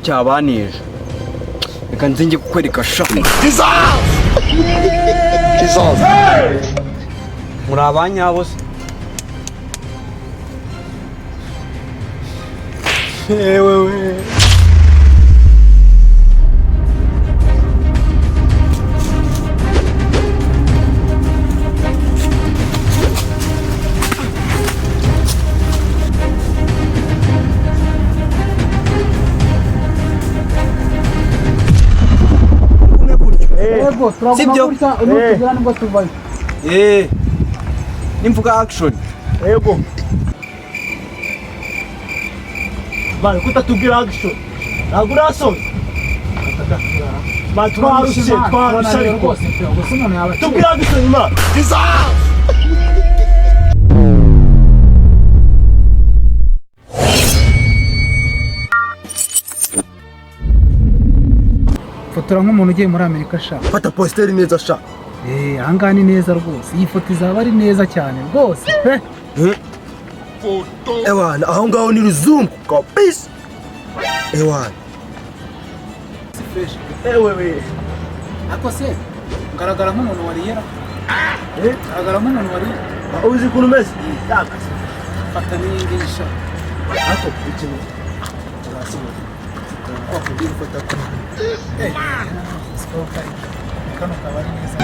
cyabanije. Reka nzinge kukwereka sha. Jesus. Muri abanyabo se. Wewe. Sibyo? Unutugana ngo tuvayo. Nimvuga action. Yego. Bari kutatubwira action. Ntabwo urasoza. Batwarushe ariko. Tubwira action ima. Fotora nk'umuntu ugiye muri Amerika sha. Fata posteri neza sha. Ahanga ni neza rwose. Iyi foto izaba ari neza cyane rwose pe. Ewana, aho ngaho ni ruzungu kabisa. Ewana. Wewe. Ako se ngaragara nk'umuntu wariyera. Ngaragara nk'umuntu wariyera. Uzi kuntu meze? Yaka. Fata n'iyindi sha. Ako ikintu. Kwa kugira foto ko. Kano kabari neza.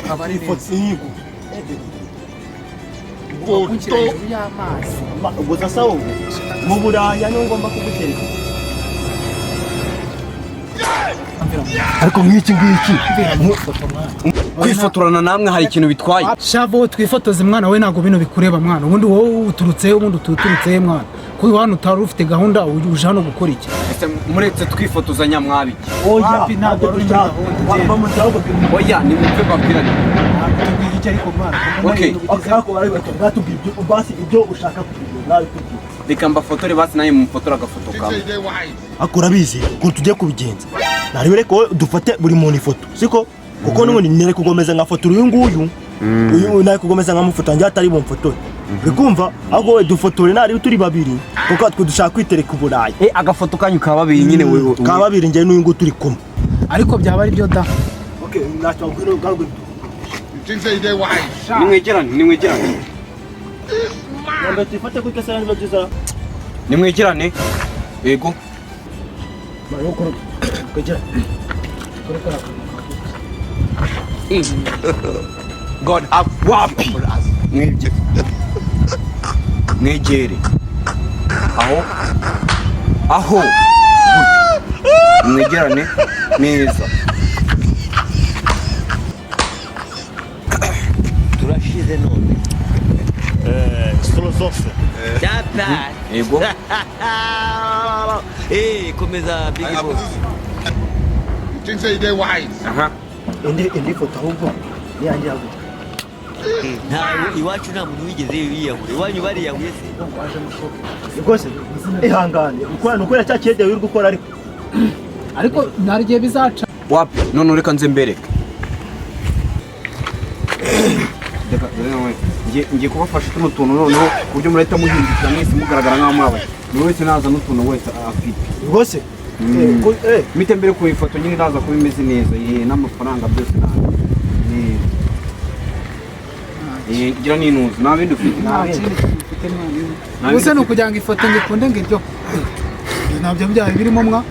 Kabari foto inyigo. Goto y'amazi. Ubwo sasa wowe mu Buraya niho ngomba kugutereka. Ariko nk'iki Kwifotorana namwe hari ikintu bitwaye. Shavo twifotoze mwana we ntago bino bikureba mwana. Ubundi wowe uturutse ubundi uturutse mwana. Kuko hano utari ufite gahunda uje hano gukora iki? Muretse twifotozanya mwabiki. oya ntabwo dushaka. Oya ni mupfe babwirane. Okay. Akako bari batubwira ibyo basi ibyo ushaka kugira. Reka mbafotore basi naye mufotora agafoto kawe. Akora bizi ko tujye kubigenza. Nari reko dufate buri muntu ifoto. Siko kuko n'ubundi nere kugomeza nka foto uyu nguyu. Uyu naye kugomeza nka mufoto njye atari bomfoto. Rikumva aho dufotore nari turi babiri kuko twe dushaka kwitereka uburayi. Agafoto kanyu ka babiri nyine wewe. Ka babiri njye n'uyu nguyu turi kumwe. Ariko byaba ari byo da. Okay, nacho ngwino garwe. Nimwegerane. Namba tifate ko kesa nzo jiza. Nimwegerane. Yego. Maroko kujya. God up wapi. Mwegere. Aho. Mwegerane neza. Turashize none. Philosophe. Data. Yego. Komeza big boss. Aha. Indi foto ahubwo yanjye yago. Iwacu nta muntu wigeze yiyahura. Iwanyu bariyahuye se. Rwose ihangane. Uko yacyakede uri gukora Ariko nari giye bizaca. Wapi none reka nze mbereke. Ngiye kubafasha tuno tuntu noneho kubyo murahita muhindukira mwese mugaragara nk'aho mwabaye. Buri wese naza n'utuntu wese afite. Rwose mite mbere ku ifoto nyine naza kuba imeze neza n'amafaranga byose nawe. Gira n'inuzu nta bindi ufite. Gusa no kugira ngo ifoto ngikunde ngiryo. Nabyo byaye birimo mwa.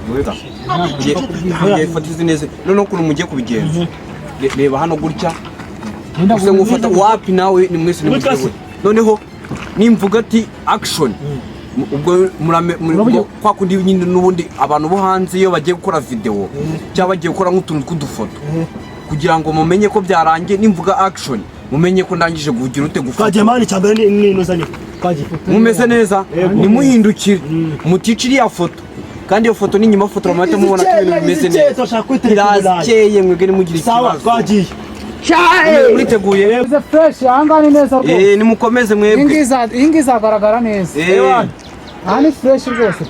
Ngiye ifoto izi neza. None ukuntu mugiye kubigenza. Reba hano gutya. Gusa ngufata wapi nawe ni mwese ni mutwe. Noneho nimvuga ati action. Ubwo muri kwa kundi nyine n'ubundi abantu bo hanze iyo bagiye gukora video cyangwa bagiye gukora nk'utuntu tw'udufoto kugira ngo mumenye ko byarangiye nimvuga action mumenye ko ndangije kugira ute gufata. Kaje mani cyambere n'inozanye. Kaje mumeze neza nimuhindukire muticiri ya foto kandi iyo foto ni nyuma foto ramata mubona ko ibintu bimeze neza. Irazikeye mwege ni mugira ikibazo. Sawa twagiye. muriteguye Ize fresh ahanga ni neza rwose. nimukomeze mwebwe Ingi izagaragara neza. Aha ni fresh rwose.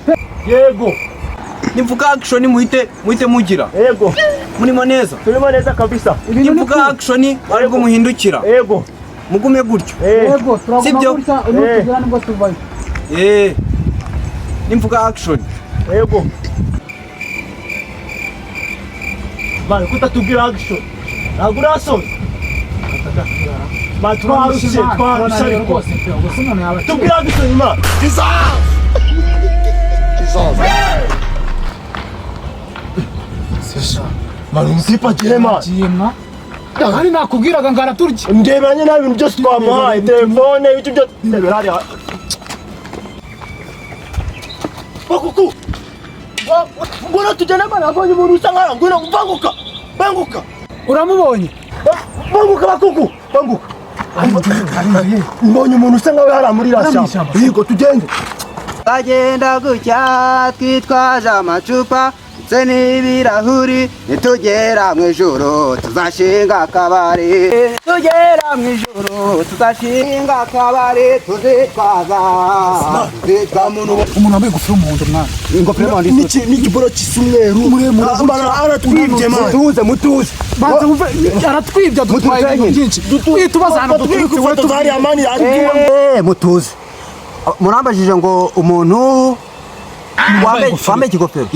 Yego. nimvuga action muhite mugira Yego. murimo neza Turimo neza kabisa. nimvuga action ariko muhindukira Yego. mugume gutyo Yego turaguma gutya unutugira nibwo tuvayo. nimvuga action Yego. Bari kutatubwira action. Ntabwo urasoza. Twarushe ariko. Rwose gusa umuntu yaba. Tubwira action Imana. Manu msipa jema. Jema. Kandi nakubwiraga ngo araturya. Ndeberanye nabi ibintu byose twamuhaye, telefone, ibyo byose. Ndebera hariya. Bakuku. Ngona tujyana bana abonye umuntu usa nkara ngwino banguka. Uramubonye? Banguka bakuku. Banguka. Mbonye umuntu usa nkawe hara muri rasha. Yego tugende. Agenda gutya twitwaje amacupa ndetse n'ibirahuri nitugera mu ijoro tuzashinga akabari tugera mu ijoro tuzashinga akabari tuzitwaza umuntu wambaye ingofero y'umuhondo mwana. ingofero y'umuhondo n'ikiboro gisa umweru aratwibye mani mutuze Banza uve aratwibye dutwaye ibintu byinshi. Tubaza hano duturutse foto zari amani mutuze murambajije ngo umuntu wambaye ikigofero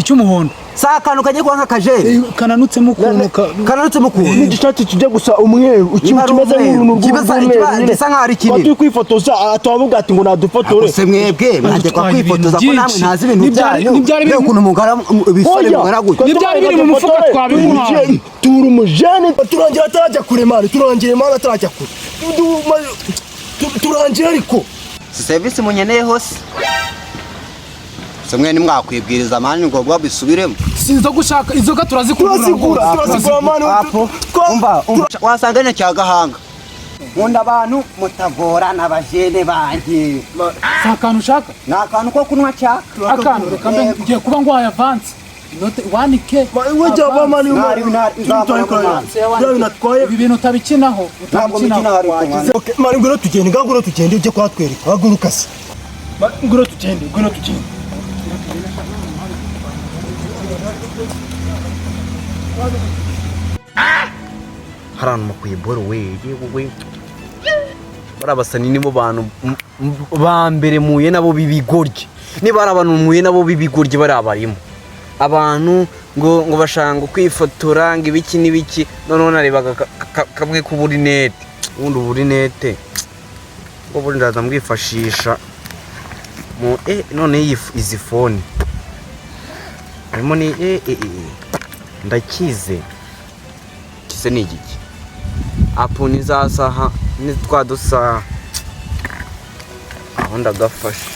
cy'umuhondo. sa akantu kagiye kuba nk'akajeri Kananutsemo ukuntu. n'igishati kijya gusa umweru kimeze nk'uruntu rw'umweru gisa nk'aho ari kinini turi kwifotoza atavuga ati ngo nadufotore se mwebwe mwajya kwifotoza ko namwe ntazi ibintu byanyu rero ukuntu mugara bisore mugara gutya Nibyari biri mu mufuka twabimuhaye. turi umujene turangira atarajya kure mani turangiye mani atarajya kure turangiye ariko service munyeneye hose semwe ni mwakwibwiriza mani ngo bisubiremo Sinzo gushaka izoga turazikura mani umva wasanganya cya Gahanga nkunda abantu mutagorana abajene banjye akantu ushaka ni akantu ko kunywa cyaka akantu reka mbe ngiye kuba ngo advance note 1k wajya bamani ibi bintu utabikinaho mani ngwino tugende ujye kuhatwereka haguruka se ngwino tugende harano makuyiboro we barabasani nibo bantu ba mbere muye nabo bibigorye niba ari abantu muye nabo bibigorye bari abarimo abantu ngo bashanga kwifotora ngo ibiki n'ibiki none narebaga kamwe k'uburinete ubundi uburinete ngo buri ndaza mbwifashisha mu none izi phone harimo ni ndakize kise ni igiki apo ni za saha ni twa dusaha aho ndagafashe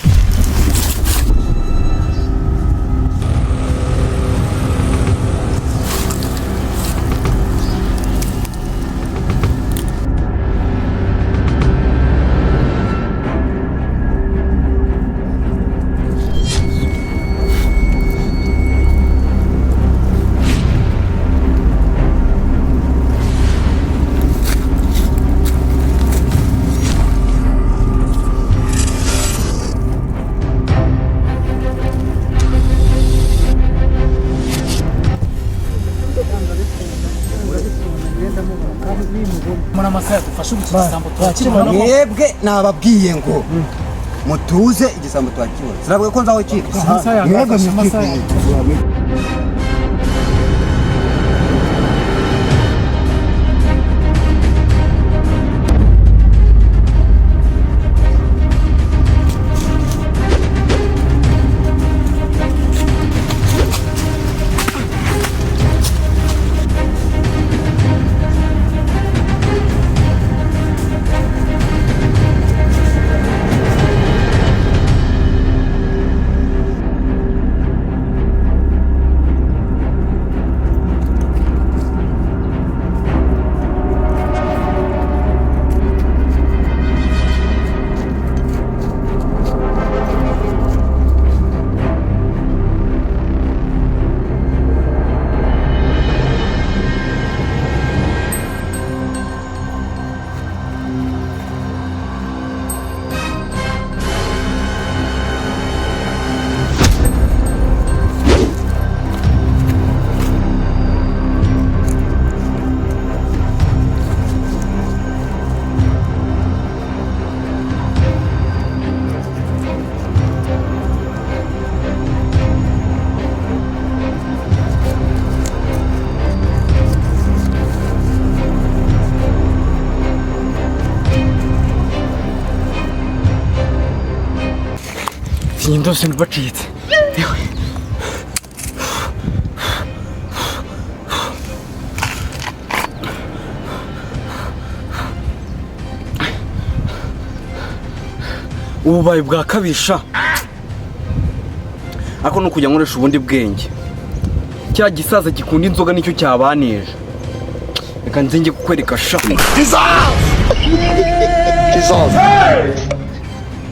mwebwe nababwiye ngo mutuze igisambo twakibona siravuga ko nzaho cyitwa mwebwe mukikwiye iyi ndose ntibacitse. Ububaye bwa kabisha ako no kujya nkoresha ubundi bwenge. Cya gisaza gikunda inzoga nicyo cyabanije. Reka nze njye kukwereka sha.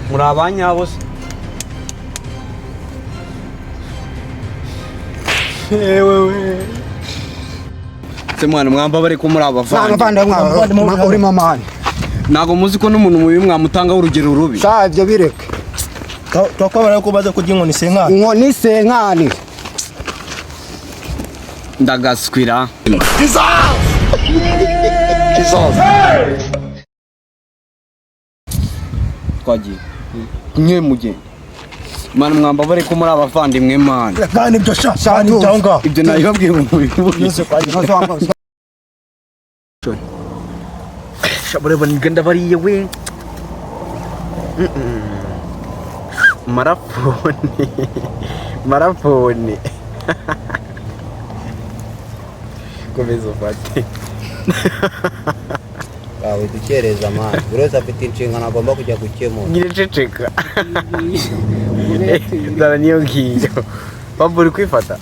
Muri abanyabo se. Ewewe. Se mwana mwamba bari ko muri abavandi. uri mamani Nago muzi ko n'umuntu mubi mwamutanga urugero rubi. sha ibyo bireke Twakwabara ko baza kurya inkoni senkani. inkoni senkani Ndagaswira. Twagiye. Mwe mujye. Mana mwamba bari ko muri abavandimwe mana. Kandi ibyo sha ni byanga. Ibyo nabibabwiye mu bivuye. Yose kwaje. Shabure baniganda bariye we. Marafone. Komeza ufate. yawe dukereza amana buri wese afite inshingano agomba kujya gukemura. Ngire ceceka. Dara niyo ngiyo. Baburi kwifata.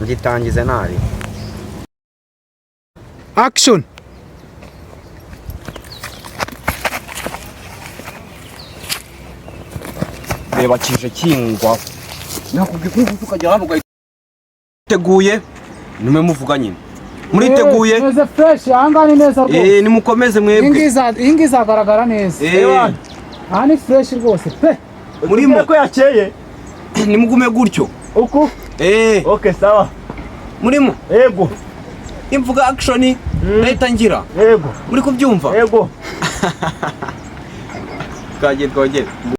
Ngitangize nari. Action. Reba kije kingwa. Nakubwiye ko ukajya hano ugahiteguye. Nume muvuga nyine. Muriteguye? Neze fresh, ahangani neza rwose. Nimukomeze mwebwe. Ingiza agaragara neza. Aha ni fresh rwose pe. Murimo ko yakeye. Nimugume gutyo. Uku? Okay, sawa. Murimo? Yego. Imvuga action leta ngira. Yego. Muri kubyumva? Yego. Kagiye twogere.